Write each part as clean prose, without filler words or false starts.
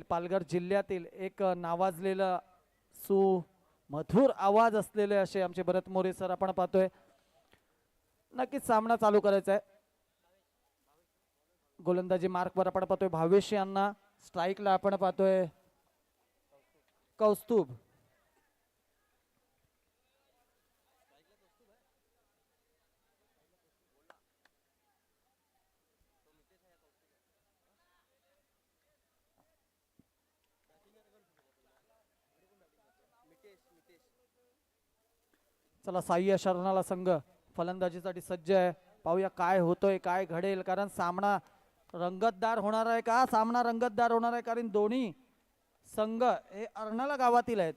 पालघर जिल्ह्यातील एक नावाजलेलं सुमधुर आवाज असलेले असे आमचे भरत मोरे सर आपण पाहतोय. नक्कीच सामना चालू करायचा आहे. गोलंदाजी मार्कवर आपण पाहतोय भावेश यांना, स्ट्राईकला आपण पाहतोय कौस्तुभ. चला साह्य शरणाला संघ फलंदाजीसाठी सज्ज आहे. पाहूया काय होतोय, काय घडेल, कारण सामना रंगतदार होणार आहे का? सामना रंगतदार होणार आहे कारण दोन्ही संघ हे अर्नाळा गावातील आहेत.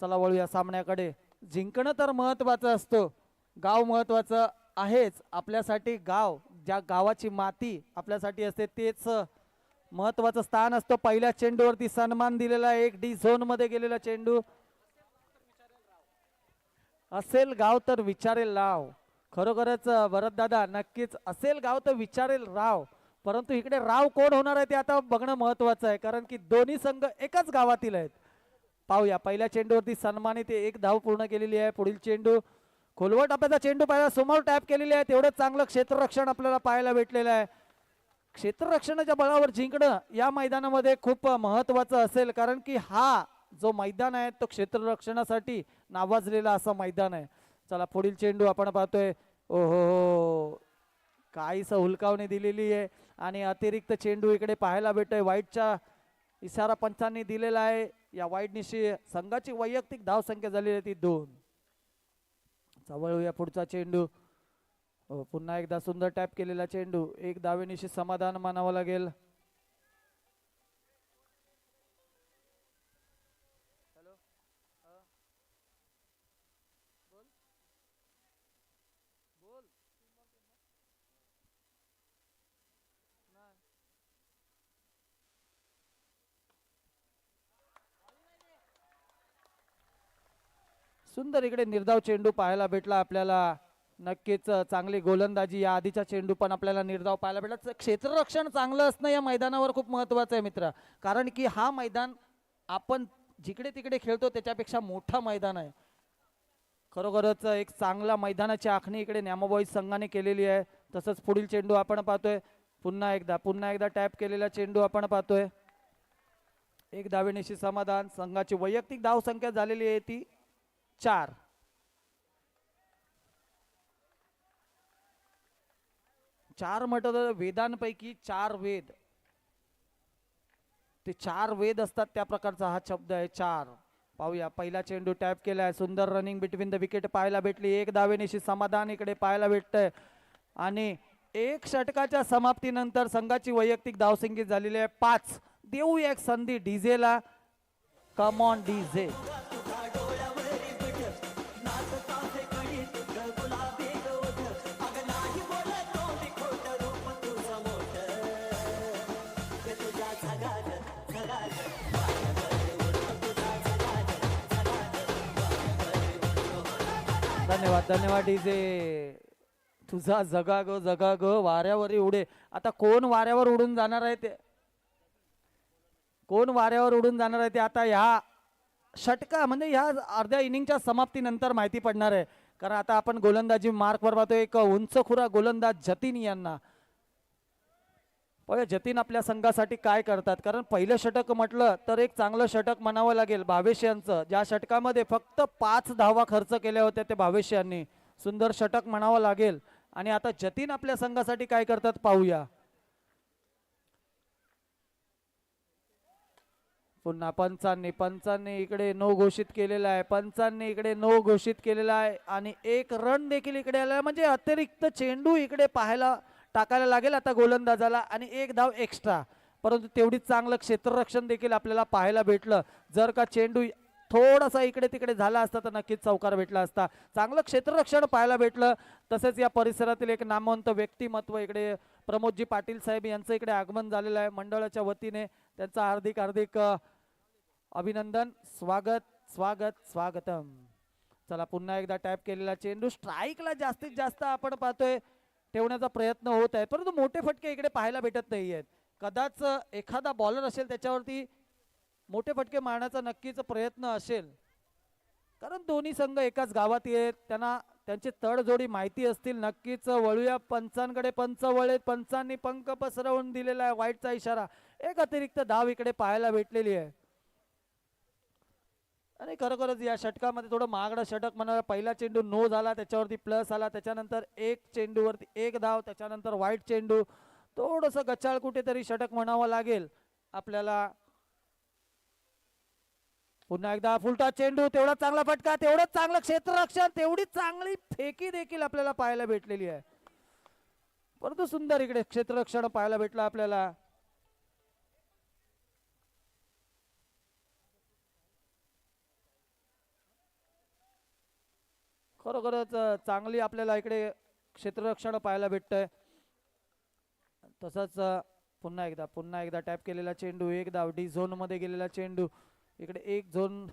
चला वळूया सामन्याकडे. जिंकणं तर महत्वाचं असतं, गाव महत्वाचं आहेच आपल्यासाठी. गाव, ज्या गावाची माती आपल्यासाठी असते तेच महत्वाचं स्थान असतं. पहिल्या चेंडूवरती सन्मान दिलेला, एक डी झोन मध्ये गेलेला चेंडू. असेल गाव तर विचारेल राव. खरोखरच भरत दादा, नक्कीच असेल गाव तर विचारेल राव. परंतु इकडे राव कोण होणार आहे ते आता बघणं महत्वाचं आहे, कारण की दोन्ही संघ एकाच गावातील आहेत. पाहूया पहिल्या चेंडूवरती सन्मानित एक धाव पूर्ण केलेली आहे. पुढील चेंडू खोलवट आपल्याचा चेंडू पाहिला, समोर टॅप केलेली आहे. तेवढं चांगलं क्षेत्ररक्षण आपल्याला पाहायला भेटलेलं आहे. क्षेत्ररक्षणाच्या बळावर जिंकणं या मैदानामध्ये खूप महत्वाचं असेल, कारण की हा जो मैदान आहे तो क्षेत्ररक्षणासाठी नावाजलेला असं मैदान आहे. चला पुढील चेंडू आपण पाहतोय. ओहो, काहीच हुलकावणी दिलेली आहे आणि अतिरिक्त चेंडू इकडे पाहायला भेटतोय. वाईटचा इशारा पंचांनी दिलेला आहे. या वाईटनिशी संघाची वैयक्तिक धाव संख्या झालेली आहे ती 2. वळूया पुढचा चेंडू. पुन्हा एकदा सुंदर टॅप केलेला चेंडू. एक धावेनिशी समाधान मानावं लागेल. सुंदर इकडे निर्धाव चेंडू पाहायला भेटला आपल्याला. नक्कीच चांगली गोलंदाजी. या आधीचा चेंडू पण आपल्याला निर्धाव पाहायला भेटला. क्षेत्ररक्षण चांगलं असणं या मैदानावर खूप महत्वाचं आहे मित्र, कारण की हा मैदान आपण जिकडे तिकडे खेळतो त्याच्यापेक्षा मोठा मैदान आहे. खरोखरच एक चांगला मैदानाची आखणी इकडे न्यामाबॉई संघाने केलेली आहे. तसंच पुढील चेंडू आपण पाहतोय. पुन्हा एकदा टॅप केलेला चेंडू आपण पाहतोय. एक धावेनिशी समाधान. संघाची वैयक्तिक धाव संख्या झालेली आहे ती 4. म्हटलं तर वेदांपैकी 4 वेद, ते 4 वेद असतात त्या प्रकारचा हा शब्द आहे 4. पाहूया पहिला चेंडू टॅप केलाय. सुंदर रनिंग बिटवीन द विकेट पाहायला भेटली. एक धावेनिशी समाधान इकडे पाहायला भेटतंय आणि एक षटकाच्या समाप्तीनंतर संघाची वैयक्तिक धावसंख्या झालेली आहे 5. देऊया एक संधी डीजेला. Come on DJ. धन्यवाद डीजे. तुझा जगा ग वाऱ्यावर उडे. आता कोण वाऱ्यावर उडून जाणार आहे ते, आता ह्या षटका म्हणजे ह्या अर्ध्या इनिंगच्या समाप्तीनंतर माहिती पडणार आहे. कारण आता आपण गोलंदाजी मार्कवर पाहतोय एक उंचखुरा गोलंदाज जतीन यांना. जतीन आपल्या संघासाठी काय करतात, कारण पहिलं षटक म्हटलं तर एक चांगलं षटक म्हणावं लागेल भावेश यांचं. ज्या षटकामध्ये फक्त 5 धावा खर्च केल्या होत्या ते भावेश यांनी. सुंदर षटक म्हणावं लागेल. आणि आता जतीन आपल्या संघासाठी काय करतात पाहूया. पुन्हा पंचांनी इकडे नो घोषित केलेला आहे. आणि एक रन देखील इकडे आला, म्हणजे अतिरिक्त चेंडू इकडे टाकायला लागेल आता गोलंदाजाला आणि एक धाव एक्स्ट्रा. परंतु तेवढीच चांगलं क्षेत्ररक्षण देखील आपल्याला पाहायला भेटलं. जर का चेंडू थोडासा इकडे तिकडे झाला असता तर नक्कीच चौकार भेटला असता. चांगलं क्षेत्ररक्षण पाहायला भेटलं. तसेच या परिसरातील एक नामवंत व्यक्तिमत्व इकडे प्रमोदजी पाटील साहेब यांचं इकडे आगमन झालेलं आहे मंडळाच्या वतीने. त्यांचं हार्दिक अभिनंदन, स्वागतम. चला पुन्हा एकदा टॅप केलेला चेंडू. स्ट्राईकला जास्तीत जास्त आपण पाहतोय ठेवण्याचा प्रयत्न होत आहे, परंतु मोठे फटके इकडे पाहायला भेटत नाही आहेत. कदाच एखादा बॉलर असेल त्याच्यावरती मोठे फटके मारण्याचा नक्कीच प्रयत्न असेल, कारण दोन्ही संघ एकाच गावात येत, त्यांना त्यांची तडजोडी माहिती असतील. नक्कीच वळूया पंचांकडे. पंच वळेत, पंचांनी पंख पसरवून दिलेला आहे, वाईटचा इशारा. एक अतिरिक्त धाव इकडे पाहायला भेटलेली आहे. आणि खरोखरच या षटकामध्ये थोडं महागडं षटक म्हणा. पहिला चेंडू नो झाला, त्याच्यावरती प्लस आला, त्याच्यानंतर एक चेंडूवरती एक धाव, त्याच्यानंतर वाईट चेंडू. थोडंसं गचाळ कुठेतरी षटक म्हणावं लागेल आपल्याला. पुन्हा एकदा फुलटा चेंडू, तेवढा चांगला फटका, तेवढंच चांगलं क्षेत्ररक्षण, तेवढी चांगली फेकी देखील आपल्याला पाहायला भेटलेली आहे. परंतु सुंदर इकडे क्षेत्ररक्षण पाहायला भेटलं आपल्याला. खरोखरच चांगली आपल्याला इकडे क्षेत्ररक्षण पाहायला भेटतंय. तसंच पुन्हा एकदा टॅप केलेला चेंडू, एक धाव. डी झोन मध्ये गेलेला चेंडू, इकडे एक झोन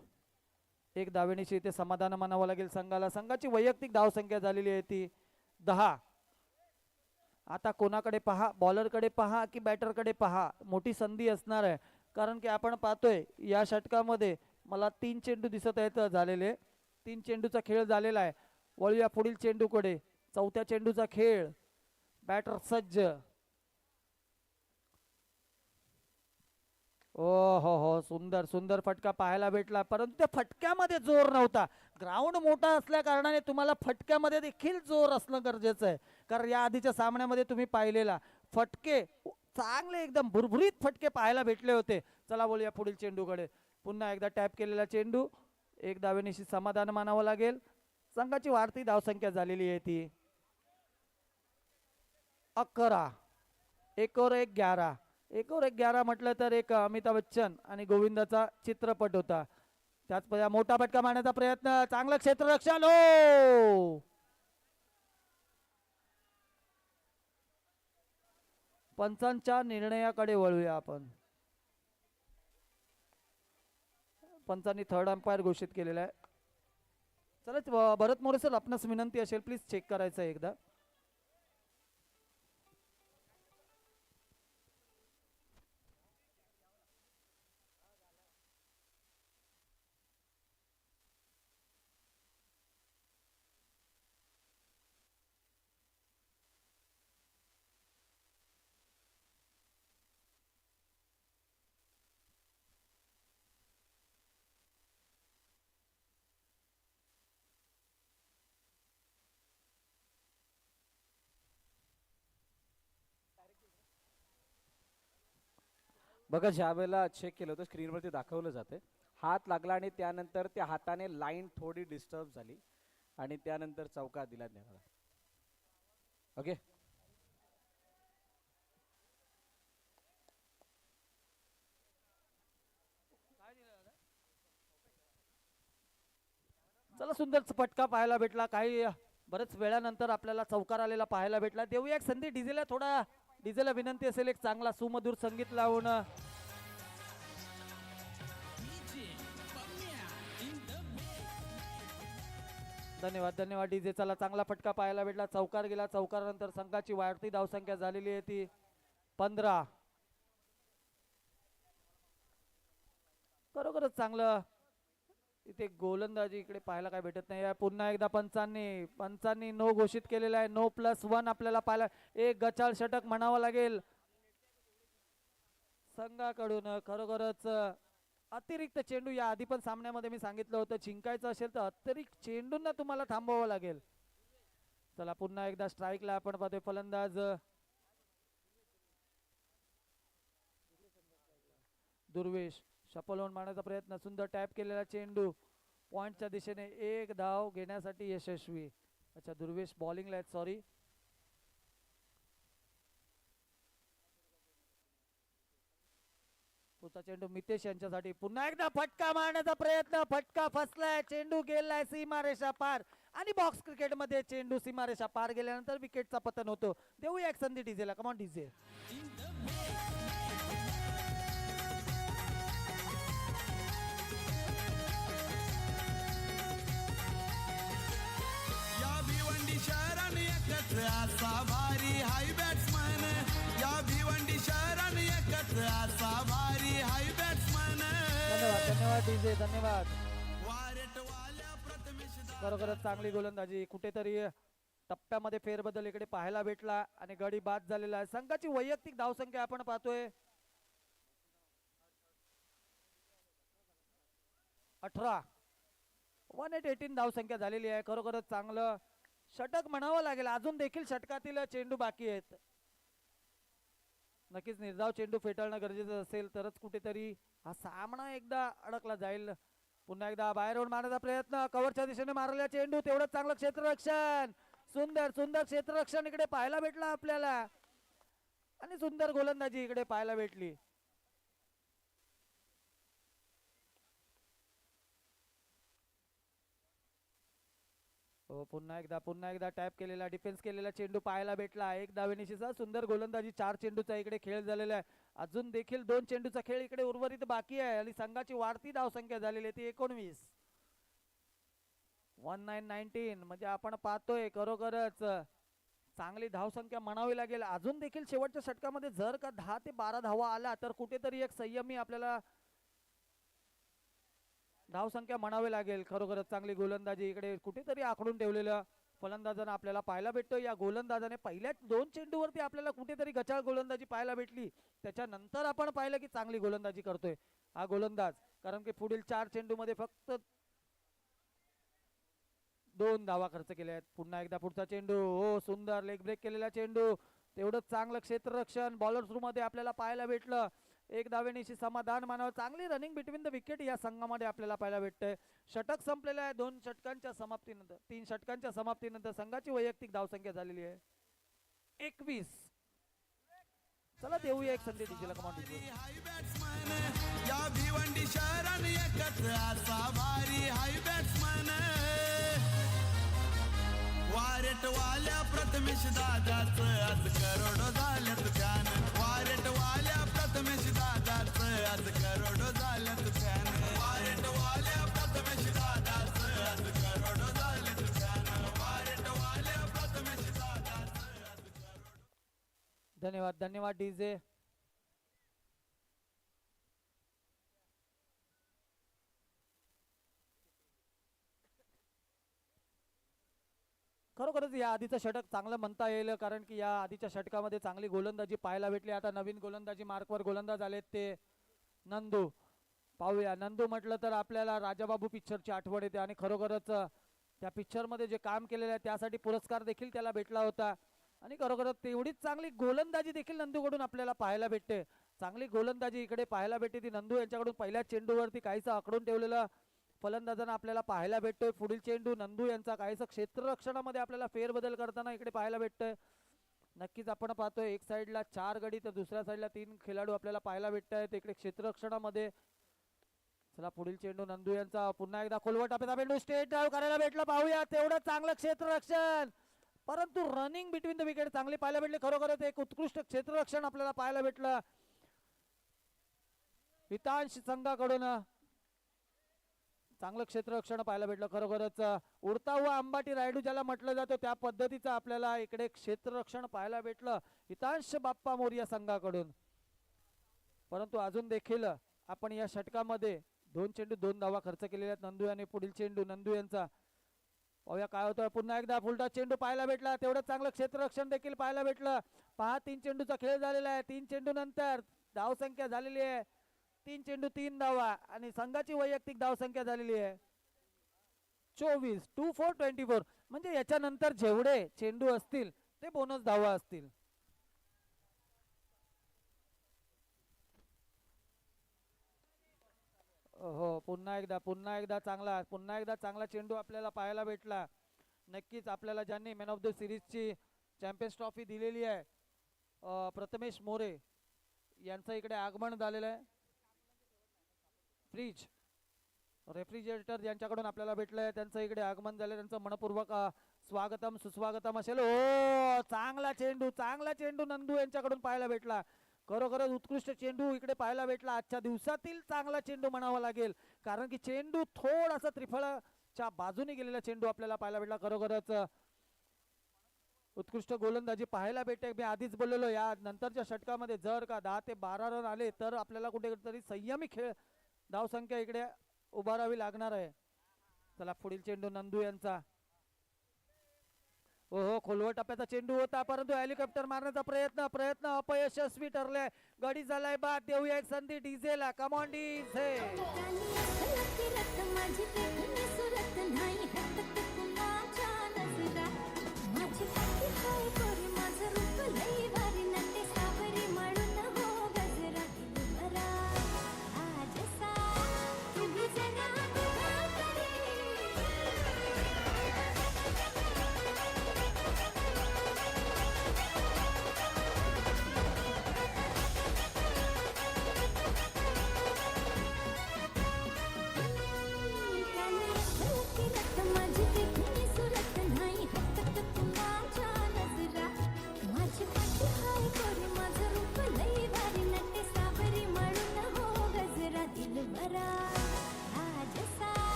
एक धावेनिशी इथे समाधान मानावं लागेल संघाला. संघाची वैयक्तिक धावसंख्या झालेली आहे ती 10. आता कोणाकडे पहा, बॉलरकडे पहा की बॅटरकडे पहा, मोठी संधी असणार आहे. कारण की आपण पाहतोय या षटकामध्ये मला 3 चेंडू दिसत आहेत झालेले. 3 चेंडूचा खेळ झालेला आहे. वळूया पुढील चेंडूकडे. चौथ्या चेंडूचा खेळ. बॅटर सज्ज. ओ हो, सुंदर सुंदर फटका पाहायला भेटला, परंतु त्या फटक्यामध्ये जोर नव्हता. ग्राउंड मोठा असल्या कारणाने तुम्हाला फटक्यामध्ये देखील जोर असणं गरजेचं आहे. कारण या आधीच्या सामन्यामध्ये तुम्ही पाहिलेला फटके चांगले एकदम भुरभुरीत फटके पाहायला भेटले होते. चला बोलूया पुढील चेंडूकडे. पुन्हा एकदा टॅप केलेला चेंडू, एक धावेनिशी समाधान मानावं लागेल. संघाची वाढती धावसंख्या झालेली आहे ती 11. 1 और 1 11. 1 और 1 11 म्हटलं तर एक अमिताभ बच्चन आणि गोविंदाचा चित्रपट होता. त्याच मोठा फटका मारण्याचा प्रयत्न, चांगलं क्षेत्ररक्षण. हो, पंचांच्या निर्णयाकडे वळूया आपण. पंचांनी थर्ड अंपायर घोषित केलेला आहे. चला भरत मोरे सर, आपणास विनंती असेल प्लीज चेक करायचं एकदा. बघा, ज्या वेळेला चेक केलं होतं स्क्रीनवरती दाखवलं जाते, हात लागला आणि त्यानंतर त्या हाताने लाईन थोडी डिस्टर्ब झाली आणि त्यानंतर चौकार दिला देणार. ओके, चला सुंदर फटका पाहायला भेटला. काही बरेच वेळानंतर आपल्याला चौकार आलेला पाहायला भेटला. देऊया एक संधी डीजेला. थोडा डीजेला विनंती असेल एक चांगला सुमधुर संगीत लावून. धन्यवाद धन्यवाद डीजे. चला चांगला फटका पाहायला भेटला. चौकार गेला. चौकारानंतर संघाची वाढती धावसंख्या झालेली आहे ती 15. खरोखरच चांगलं इथे गोलंदाजी इकडे पाहायला काय भेटत नाही. पुन्हा एकदा पंचांनी नो घोषित केलेला आहे. नो +1 आपल्याला पाहायला. एक गचाळ षटक म्हणावं लागेल संघाकडून. खरोखरच अतिरिक्त चेंडू, या आधी पण सामन्यामध्ये मी सांगितलं होतं, जिंकायचं असेल तर अतिरिक्त चेंडूंना तुम्हाला थांबवावं लागेल. चला पुन्हा एकदा स्ट्राईकला आपण पाहतोय फलंदाज दुर्वेश. शफल होऊन मारण्याचा प्रयत्न, सुंदर टॅप केलेला चेंडू पॉइंटच्या दिशेने. एक धाव घेण्यासाठी यशस्वी. अच्छा, दुर्वेश बॉलिंगला आहेत, सॉरी. पुढचा चेंडू मितेश यांच्यासाठी. पुन्हा एकदा फटका मारण्याचा प्रयत्न, फटका फसलाय, चेंडू गेलाय सीमारेषा पार. आणि बॉक्स क्रिकेटमध्ये चेंडू सीमारेषा पार गेल्यानंतर विकेटचा पतन होतो. देऊया एक संधी डीजेला. Come on DJ. शहरान एकत्र असा भारी हाय बॅट्समन. या भिवंडी शहरान डीजे, धन्यवाद. खरोखरच चांगली गोलंदाजी. कुठेतरी टप्प्यामध्ये फेरबदल इकडे पाहायला भेटला आणि गडी बाद झालेला आहे. संघाची वैयक्तिक धावसंख्या आपण पाहतोय 18. 118 धावसंख्या झालेली आहे. खरोखरच चांगलं षटक म्हणावं लागेल. अजून देखील षटकातील चेंडू बाकी आहेत. नक्कीच निर्धाव चेंडू फेटाळणं गरजेचं असेल तरच कुठेतरी हा सामना एकदा अडकला जाईल. पुन्हा एकदा बाहेरून मारण्याचा प्रयत्न, कव्हरच्या दिशेने मारलेला चेंडू, तेवढंच चांगलं क्षेत्ररक्षण. सुंदर सुंदर क्षेत्ररक्षण इकडे पाहायला भेटलं आपल्याला आणि सुंदर गोलंदाजी इकडे पाहायला भेटली. हो, पुन्हा एकदा टॅप केलेला, डिफेन्स केलेला चेंडू पाहायला भेटला. एक धावेनिशीचा सुंदर गोलंदाजी. 4 चेंडूचा इकडे खेळ झालेला आहे. अजून देखील 2 चेंडूचा खेळ इकडे उर्वरित बाकी आहे आणि संघाची वाढती धावसंख्या झालेली आहे ती 19. 1919 म्हणजे आपण पाहतोय खरोखरच चांगली धावसंख्या म्हणावी लागेल. अजून देखील शेवटच्या षटकामध्ये जर का 10 ते 12 धावा आला तर कुठेतरी एक संयमी आपल्याला धावसंख्या म्हणावी लागेल. खरोखरच चांगली गोलंदाजी इकडे कुठेतरी आखडून ठेवलेलं फलंदाजानं आपल्याला पाहायला भेटतो. या गोलंदाजाने पहिल्या 2 चेंडूवरती आपल्याला कुठेतरी गचाळ गोलंदाजी पाहायला भेटली. त्याच्यानंतर आपण पाहिलं की चांगली गोलंदाजी करतोय हा गोलंदाज, कारण की पुढील 4 चेंडूमध्ये फक्त 2 धावा खर्च केल्या आहेत. पुन्हा एकदा पुढचा चेंडू, हो सुंदर लेग ब्रेक केलेला चेंडू, तेवढंच चांगलं क्षेत्ररक्षण बॉलर थ्रू मध्ये आपल्याला पाहायला भेटलं. एक धावेनिशी समाधान मानावं. चांगली रनिंग बिटवीन द विकेट या संघामध्ये आपल्याला पाहायला भेटतंय. षटक संपलेलं आहे 2 षटकांच्या समाप्तीनंतर. 3 षटकांच्या समाप्तीनंतर संघाची वैयक्तिक धावसंख्या झालेली आहे 21. चला देऊया एक संधी डीजेला. कमांड या भिवंडी शहरान एकच असा भारी हाय बॅट्समन. वारेट वाल्या प्रथमेश दादाच आज करोडो झाल्यात फॅन. वारेट वाल्या प्रथमेश दादाच आज करोडो झाल्यात फॅन. वारेट वाल्या प्रथमेश दादाच आज करोडो झाल्यात फॅन. वारेट वाल्या प्रथमेश दादाच आज करोडो. धन्यवाद, धन्यवाद डीजे. खरोखरच या आधीचं षटक चांगलं म्हणता येईल, कारण की या आधीच्या षटकामध्ये चांगली गोलंदाजी पाहायला भेटली. आता नवीन गोलंदाजी मार्कवर गोलंदाज आलेत ते नंदू. पाहूया, नंदू म्हटलं तर आपल्याला राजाबाबू पिक्चरची आठवण येते आणि खरोखरच त्या पिक्चरमध्ये जे काम केलेलं आहे त्यासाठी पुरस्कार देखील त्याला भेटला होता आणि खरोखरच तेवढीच चांगली गोलंदाजी देखील नंदूकडून आपल्याला पाहायला भेटते. चांगली गोलंदाजी इकडे पाहायला भेटते ती नंदू यांच्याकडून. पहिल्या चेंडूवरती काहीसं आखडून ठेवलेलं फलंदाजांना आपल्याला पाहायला भेटतोय. पुढील चेंडू नंदू यांचा काहीसं क्षेत्ररक्षणामध्ये आपल्याला फेरबदल करताना इकडे पाहायला भेटतोय. नक्कीच आपण पाहतोय एक साईडला 4 गडी तर दुसऱ्या साईडला 3 खेळाडू आपल्याला पाहायला भेटत आहेत इकडे क्षेत्ररक्षणामध्ये. चला पुढील चेंडू नंदू यांचा. पुन्हा एकदा खोलवट आपल्याला चेंडू स्टेट ड्राइव्ह करायला भेटलं. पाहूया, तेवढं चांगलं क्षेत्ररक्षण, परंतु रनिंग बिटवीन द विकेट चांगली पाहायला भेटली. खरोखरच एक उत्कृष्ट क्षेत्ररक्षण आपल्याला पाहायला भेटलं हितांश संघाकडून. चांगलं क्षेत्ररक्षण पाहायला भेटलं. खरोखरच उडता हुआ अंबाटी रायडू ज्याला म्हटलं जातं त्या पद्धतीचं आपल्याला इकडे क्षेत्ररक्षण पाहायला भेटलं हितांश बाप्पा मोरिया संघाकडून. परंतु अजून देखील आपण या षटकामध्ये 2 चेंडू 2 धावा खर्च केलेल्या आहेत नंदू यांनी. पुढील चेंडू नंदू यांचा. पाहूया काय होतं. पुन्हा एकदा फुलटा चेंडू पाहायला भेटला. तेवढं चांगलं क्षेत्ररक्षण देखील पाहायला भेटलं. 3 चेंडूचा खेळ झालेला आहे. 3 चेंडू नंतर धावसंख्या झालेली आहे 3 चेंडू 3 धावा आणि संघाची वैयक्तिक धावसंख्या झालेली आहे 24. 2-4-24 म्हणजे याच्यानंतर जेवढे चेंडू असतील ते बोनस धावा असतील. हो, पुन्हा एकदा चांगला चेंडू आपल्याला पाहायला भेटला. नक्कीच आपल्याला ज्यांनी मॅन ऑफ द सिरीजची चॅम्पियन्स ट्रॉफी दिलेली आहे प्रथमेश मोरे यांचं इकडे आगमन झालेलं आहे. फ्रीज रेफ्रिजरेटर ज्यांच्याकडून आपल्याला भेटलंय त्यांचं इकडे आगमन झालं. त्यांचं मनपूर्वक स्वागतम सुस्वागतम असेल. हो, चांगला चेंडू नंदू यांच्याकडून पाहायला भेटला. खरोखरच उत्कृष्ट चेंडू इकडे पाहायला भेटला. आजच्या दिवसातील चांगला चेंडू म्हणावा लागेल, कारण की चेंडू थोडासा त्रिफळाच्या बाजूने गेलेला चेंडू आपल्याला पाहायला भेटला. खरोखरच उत्कृष्ट गोलंदाजी पाहायला भेटते. मी आधीच बोललेलो या नंतरच्या षटकामध्ये जर का 10 ते 12 रन आले तर आपल्याला कुठेतरी संयमी खेळ धावसंख्या इकडे उभारावी लागणार आहे. चला पुढील चेंडू नंदू यांचा. हो खोलवर टप्प्याचा चेंडू होता परंतु हेलिकॉप्टर मारण्याचा प्रयत्न अपयशस्वी ठरलाय. गडी झालाय बाद. देऊया एक संधी डीजेला. Come on DJ.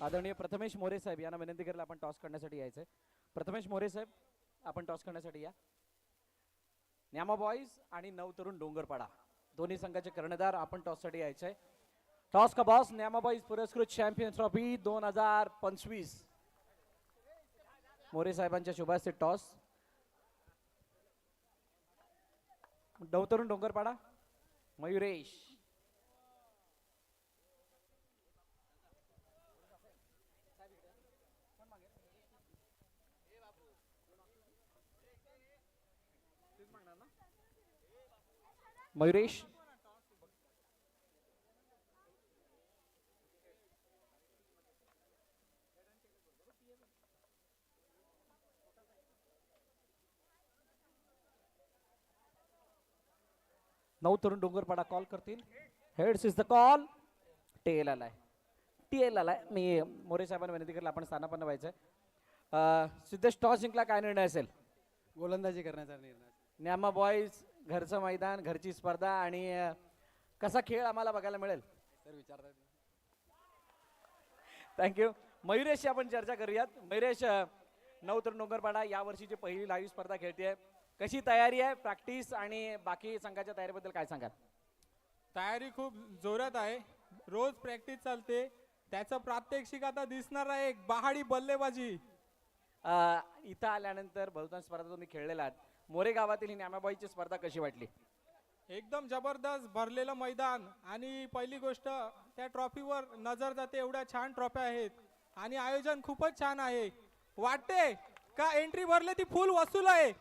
आदरणीय प्रथमेश मोरे साहेब यांना विनंती करेल आपण टॉस करण्यासाठी यायचंय. प्रथमेश मोरे साहेब आपण टॉस करण्यासाठी या. न्यामा बॉयज आणि नव तरुण डोंगरपाडा दोन्ही संघाचे कर्णधार आपण टॉस साठी यायचंय. टॉस का बॉस न्यामा बॉयज पुरस्कृत चॅम्पियन ट्रॉफी 2025 मोरे साहेबांच्या शुभास्ते टॉस. नव तरुण डोंगरपाडा मयुरेश. मयुरेश नऊ तरुण डोंगरपाडा कॉल करतील. Heads is the call. Tail आलाय. टीएल आलाय. मी मोरे साहेबांना विनंती करेल आपण स्थानापन्न व्हायचंय. सिद्धेश टॉस जिंकला काय निर्णय असेल? गोलंदाजी करण्याचा निर्णय. न्यामा बॉयज घरचं मैदान घरची स्पर्धा आणि कसा खेळ आम्हाला बघायला मिळेल सर विचारतात. थँक्यू. मयुरेशशी आपण चर्चा करूयात. मयुरेश नऊ तरुण डोंगरपाडा या वर्षीची पहिली लाईव्ह स्पर्धा खेळते. कशी तयारी आहे प्रॅक्टिस आणि बाकी संघाच्या तयारीबद्दल काय सांगाल? तयारी खूप जोरात आहे. रोज प्रॅक्टिस चालते. त्याचं प्रात्यक्षिक आता दिसणार आहे. एक बहाडी बल्लेबाजी. इथं आल्यानंतर बहुतांश स्पर्धा तुम्ही खेळलेला आहात. मोरे गावातील ही न्यामाबाईची स्पर्धा कशी वाटली? एकदम जबरदस्त भरलेलं मैदान आणि पहिली गोष्ट त्या ट्रॉफीवर नजर जाते. एवढ्या छान ट्रॉफ्या आहेत आणि आयोजन खूपच छान आहे. वाटते का एंट्री भरले ती फुल वसूल आहे.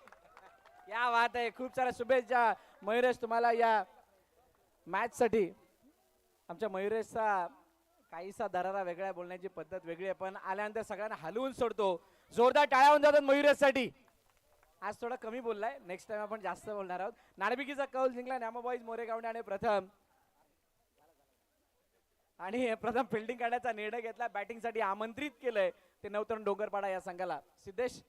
या बात आहे. खूप साऱ्या शुभेच्छा मयुरेश तुम्हाला या मॅच साठी. आमच्या मयुरेशचा काहीसा दरारा वेगळा, बोलण्याची पद्धत वेगळी आहे, पण आल्यानंतर सगळ्यांना हलवून सोडतो. जोरदार टाळ्या होऊन जातात मयुरेशसाठी. आज थोडा कमी बोललाय. नेक्स्ट टाइम आपण जास्त बोलणार आहोत. नाणेफेकीचा कौल जिंकला न्यामा बॉईज मोरेगावने आणि प्रथम फिल्डिंग करण्याचा निर्णय घेतला. बॅटिंग साठी आमंत्रित केलंय ते नवतरुण डोंगरपाडा या संघाला. सिद्धेश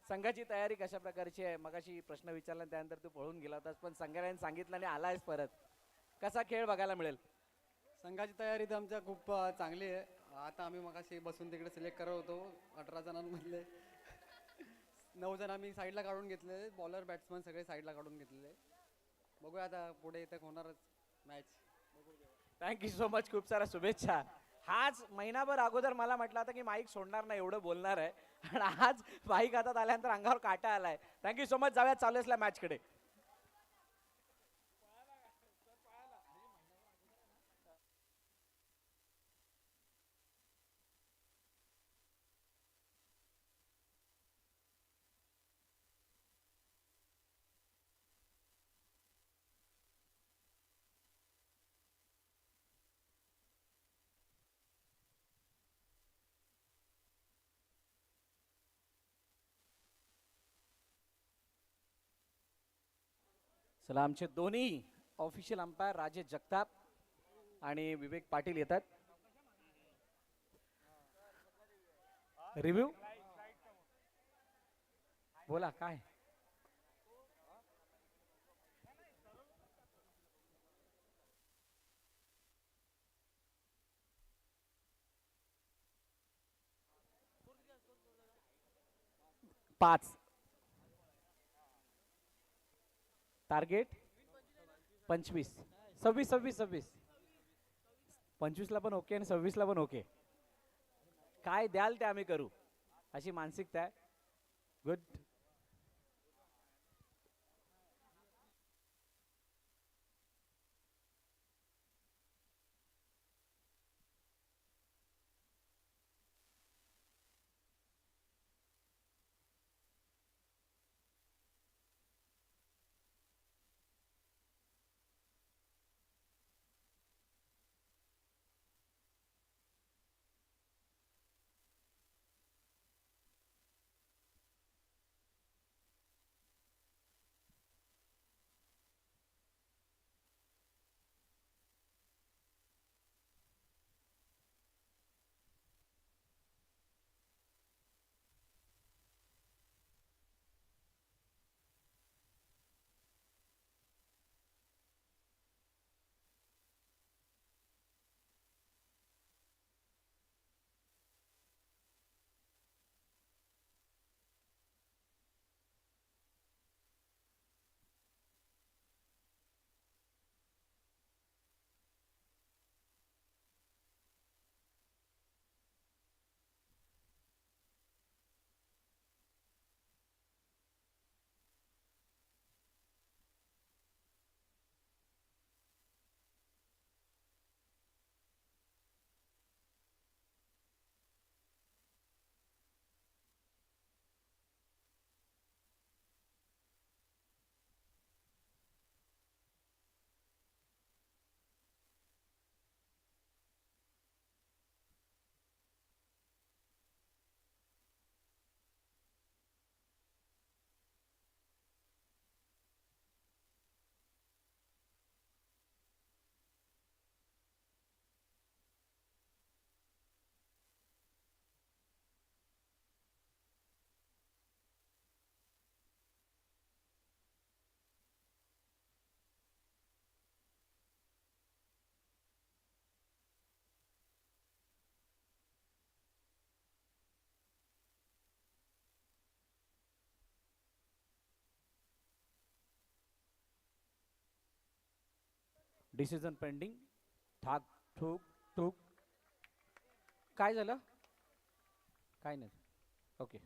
संघाची तयारी कशा प्रकारची आहे? मगाशी प्रश्न विचारला त्यानंतर तू पळून गेला होतास, पण संघाने सांगितलं आणि आलायस परत. कसा खेळ बघायला मिळेल? संघाची तयारी तर आमच्या खूप चांगली आहे. आता आम्ही मगाशी बसून तिकडे सिलेक्ट करत होतो. 18 जणांमधले 9 जण आम्ही साईडला काढून घेतले. बॉलर बॅट्समन सगळे साईडला काढून घेतलेले. बघूया आता पुढे इथं होणारच मॅच. Thank you so much. खूप साऱ्या शुभेच्छा. हाच महिनाभर अगोदर मला म्हटलं होतं की माईक सोडणार नाही, एवढं बोलणार आहे, आणि आज माईक हातात आल्यानंतर अंगावर काटा आलाय. Thank you so much. जाऊया चालू असल्या मॅच कडे. चला आमचे दोन्ही ऑफिशियल अंपायर राजेश जगताप आणि विवेक पाटील येतात. रिव्ह्यू बोला काय. पाच टार्गेट 25 26 26 26 25 ला पण ओके आणि 26 ला पण ओके. काय द्याल ते आम्ही करू अशी मानसिकता आहे. गुड. Decision pending. ठाक ठूक ठूक. काय झालं. काय नाही. ओके.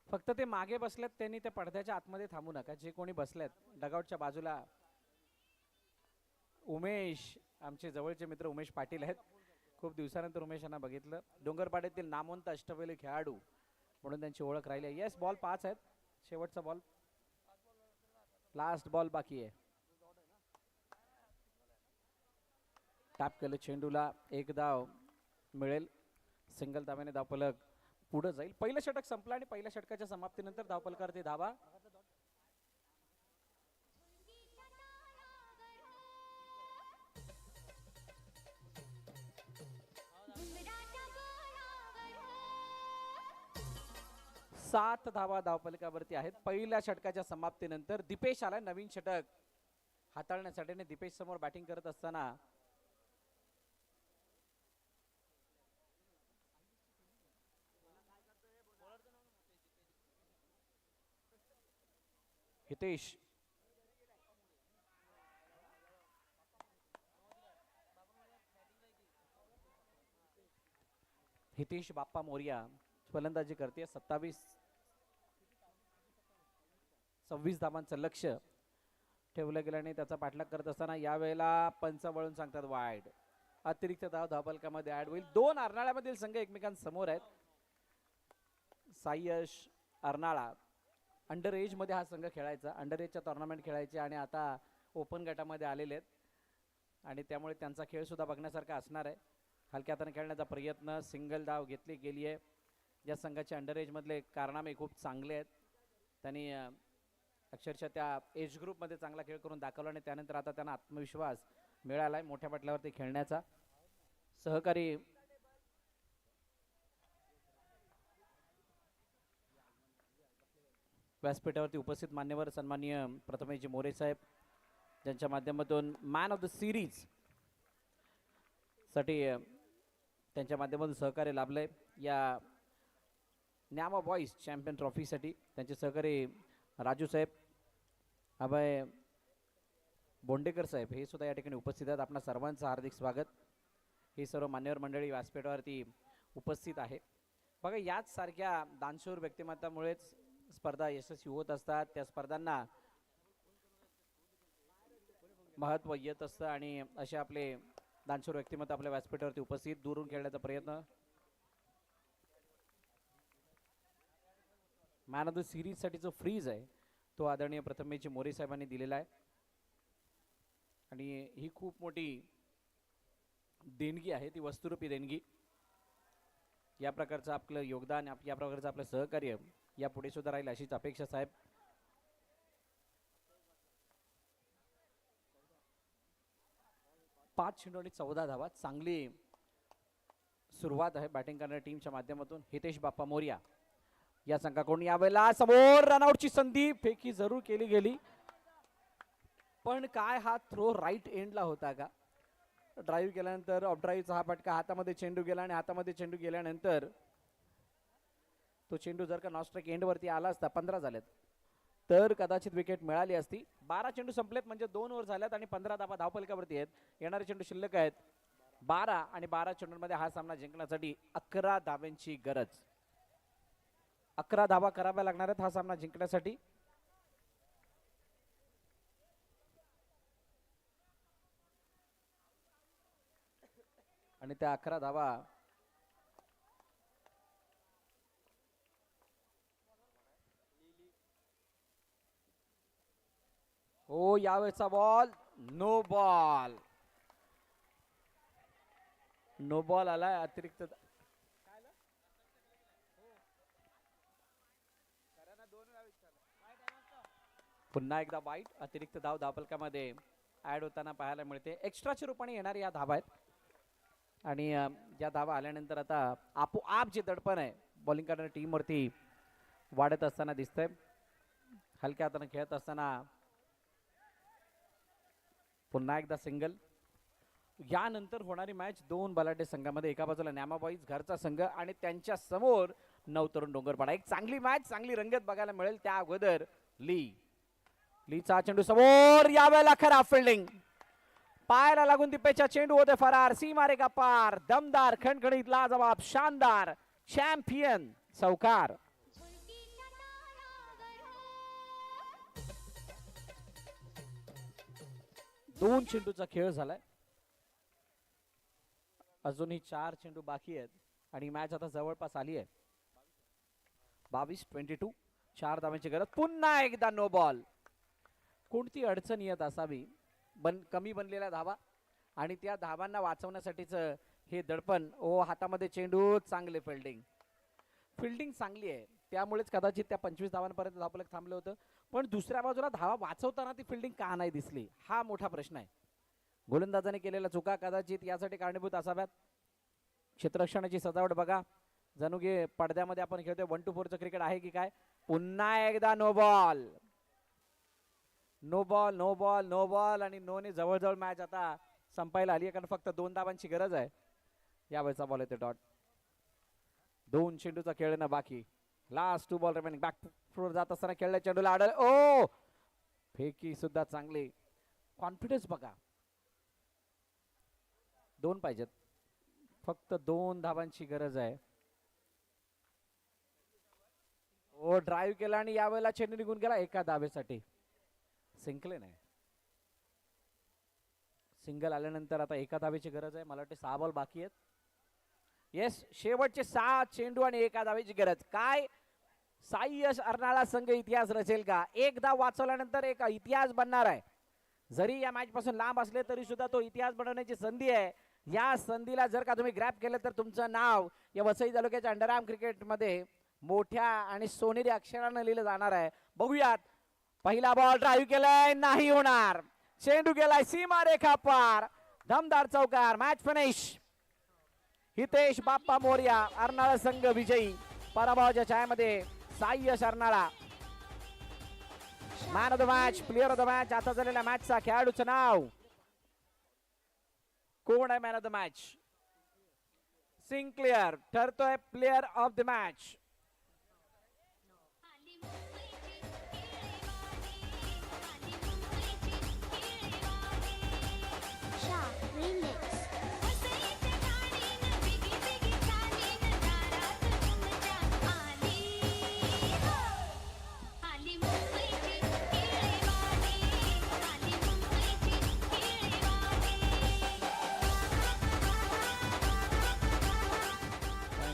फक्त ते मागे बसलेत त्यांनी त्या पडद्याच्या आतमध्ये थांबू नका. जे कोणी बसलेत डगआउटच्या बाजूला. उमेश आमचे जवळचे मित्र उमेश पाटील आहेत. खूप दिवसानंतर उमेश यांना बघितलं. डोंगरपाड्यातील नामवंत अष्टपैलू खेळाडू म्हणून त्यांची ओळख राहिली आहे. येस बॉल 5 आहेत. शेवटचा बॉल. लास्ट बॉल बाकी आहे. टॅप केलं चेंडूला. एक धाव मिळेल. सिंगल धाव्याने धावफलक पुढे जाईल. पहिलं षटक संपलं आणि पहिल्या षटकाच्या समाप्तीनंतर धावफलकावरती धावा. सात धावा धावफलकावरती आहेत. पहिल्या षटकाच्या समाप्तीनंतर दीपेश आला. नवीन षटक हाताळण्यासाठी दीपेश समोर बॅटिंग करत असताना हितेश हितेश बाप्पा मोरिया फलंदाजी करते. 26 धावांचं लक्ष ठेवलं गेलं आणि त्याचा पाठलाग करत असताना यावेळेला पंच वळून सांगतात वाईड. अतिरिक्त धाव धावफलकामध्ये ऍड होईल. 2 अर्नाळ्यामधील संघ एकमेकांसमोर आहेत. सायश अर्नाळा अंडर एज मध्ये हा संघ खेळायचा. अंडर एजच्या टुर्नामेंट खेळायचे आणि आता ओपन गटामध्ये आलेले आहेत आणि त्यामुळे त्यांचा खेळ सुद्धा बघण्यासारखा असणार आहे. हलक्या हाताने खेळण्याचा प्रयत्न. सिंगल धाव घेतली गेली आहे. या संघाचे अंडर एज मधले कारनामे खूप चांगले आहेत. त्यांनी अक्षरशः त्या एज ग्रुपमध्ये चांगला खेळ करून दाखवला आणि त्यानंतर आता त्यांना आत्मविश्वास मिळालाय मोठ्या पटलावरती खेळण्याचा. सहकारी व्यासपीठावरती उपस्थित मान्यवर सन्माननीय प्रथमेशजी मोरे साहेब, ज्यांच्या माध्यमातून मॅन ऑफ द सिरीज साठी त्यांच्या माध्यमातून सहकार्य लाभलंय या न्यामा बॉईज चॅम्पियन ट्रॉफीसाठी. त्यांचे सहकारी राजू साहेब, अभय बोंडेकर साहेब हे सुद्धा या ठिकाणी उपस्थित आहेत. आपणा सर्वांचं हार्दिक स्वागत. ही सर्व मान्यवर मंडळी व्यासपीठावरती उपस्थित आहे. बघा, याच सारख्या दानशूर व्यक्तिमत्वामुळेच स्पर्धा यशस्वी होत असतात. त्या स्पर्धांना महत्त्व येत असतं आणि असे आपले दानशूर व्यक्तिमत्व आपल्या व्यासपीठावरती उपस्थित. दुरून खेळण्याचा प्रयत्न. मॅन ऑफ द सिरीज साठी जो फ्रीज आहे तो आदरणीय प्रथमेशजी मोरे साहेबांनी दिलेला आहे आणि ही खूप मोठी देणगी आहे, ती वस्तुरूपी देणगी. या प्रकारचं आपलं योगदान, या प्रकारचं आपलं सहकार्य यापुढे सुद्धा राहील अशीच अपेक्षा साहेब. पाच चेंडू आणि 14 धावा. चांगली सुरुवात आहे बॅटिंग करणाऱ्या टीमच्या माध्यमातून. हितेश बाप्पा मोर्या या संघाकडून यावेळेला समोर रनआउटची संधी. फेकी जरूर केली गेली, पण काय हा थ्रो राईट एंडला होता का? ड्राईव्ह केल्यानंतर ऑफ ड्राईव्हचा हा फटका, हातामध्ये चेंडू गेला आणि हातामध्ये चेंडू गेल्यानंतर तो चेंडू जर का नॉस्ट्राईक एंडवरती आला असता, 15 झालेत, तर कदाचित विकेट मिळाली असती. 12 चेंडू संपलेत म्हणजे 2 ओव्हर झाल्यात आणि 15 धावा धावफलकावरती आहेत. येणारे चेंडू शिल्लक आहेत 12 आणि 12 चेंडूंमध्ये हा सामना जिंकण्यासाठी 11 धाव्यांची गरज. 11 धावा कराव्या लागणार आहेत हा सामना जिंकण्यासाठी. आणि त्या 11 धावा हो, यावेळेचा ball no ball. No ball आलाय. अतिरिक्त पुन्हा एकदा वाईट. अतिरिक्त धाव धावफलकामध्ये ऍड होताना पाहायला मिळते. एक्स्ट्राच्या रूपाने येणारी या धावा आहेत आणि या धावा आल्यानंतर आता आपोआप जे दडपण आहे बॉलिंग करणाऱ्या टीमवरती वाढत असताना दिसतंय. हलक्या हाताने खेळत असताना पुन्हा एकदा सिंगल. यानंतर होणारी मॅच 2 बलाढ्य संघामध्ये. एका बाजूला न्यामा बॉईज घरचा संघ आणि त्यांच्या समोर नवतरुण डोंगरपाडा. एक चांगली मॅच, चांगली रंगत बघायला मिळेल. त्या अगोदर लीचा चेंडू समोर. यावेळेला खराब फिल्डिंग. पायाला लागून दिपेचा चेंडू होते फरार. सीमारेखा पार. दमदार, खणखणीत, लाजवाब, शानदार, चॅम्पियन चौकार. दोन चेंडूचा खेळ झालाय. अजूनही 4 चेंडू बाकी आहेत आणि मॅच आता जवळपास आली आहे. 22-22. 4 धावांची गरज. पुन्हा एकदा नो बॉल. कोणती अडचण येत असावी? कमी बनलेल्या धावा आणि त्या धावांना वाचवण्यासाठीच हे दडपण. ओ, हातामध्ये चेंडू. चांगले फिल्डिंग चांगली आहे, त्यामुळेच कदाचित त्या 25 धावांपर्यंत धावफलक थांबलं होतं. पण दुसऱ्या बाजूला धावा वाचवताना ती फिल्डिंग का नाही दिसली, हा मोठा प्रश्न आहे. गोलंदाजाने केलेल्या चुका कदाचित यासाठी कारणीभूत असाव्यात. क्षेत्ररक्षणाची सजावट बघा, जणू की पडद्यामध्ये आपण खेळतोय 1 to 4चं क्रिकेट आहे की काय. पुन्हा एकदा no ball. No ball, no ball, no ball आणि नोने जवळजवळ मॅच आता संपायला आली आहे, कारण फक्त 2 धावांची गरज आहे. यावेळेचा बॉल येते डॉट. 2 चेंडूचा खेळणं बाकी. Last 2 ball remaining. Back foot जात असताना खेळल्या चेंडूला आडल. ओ, फेकी सुद्धा चांगली. कॉन्फिडन्स बघा. 2 पाहिजेत, फक्त 2 धावांची गरज आहे. ओ, ड्राईव्ह केला आणि यावेळेला चेंडू निघून गेला एका धावेसाठी. सिंकले नाही. सिंगल आल्यानंतर आता एका धावेची गरज आहे. मला वाटते 6 बॉल बाकी आहेत. येस, शेवटचे 6 चेंडू आणि एका धावेची गरज. काय साई यश अर्नाळा संघ इतिहास रचेल का? एक धाव वाचवल्यानंतर एक इतिहास बनणार आहे. जरी या मॅच पासून लांब असले तरी सुद्धा तो इतिहास बनवण्याची संधी आहे. या संधीला जर का तुम्ही ग्रॅब केलं तर तुमचं नाव या वसई तालुक्याच्या अंडरआर्म क्रिकेटमध्ये मोठ्या आणि सोनेरी अक्षरानं लिहिलं जाणार आहे. बघूयात. पहिला बॉल ड्राईव्ह केलाय, नाही होणार. चेंडू गेलाय सीमारेखा पार. दमदार चौकार. Match finish. हितेश बाप्पा मोर्या अर्नाळा संघ विजयी. पराभवाच्या छायामध्ये Sai Yash Arnala. Man of the match, player of the match, आता झालेल्या मॅचचा खेळाडूचं नाव कोण आहे? Man of the match Sinclair ठरतोय player of the match.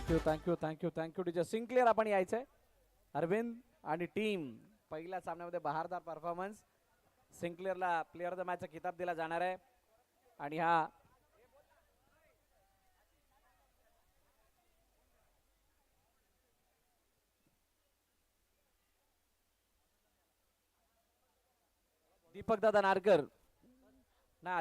Thank you thank you thank you thank you teacher. Sinclair आपण यायचंय. अरविंद आणि टीम पहिल्या सामन्यामध्ये बहारदार परफॉर्मन्स. सिंक्लेअरला प्लेअर ऑफ द मॅचचा किताब दिला जाणार आहे. आणि हा दीपक दादा नारकर ना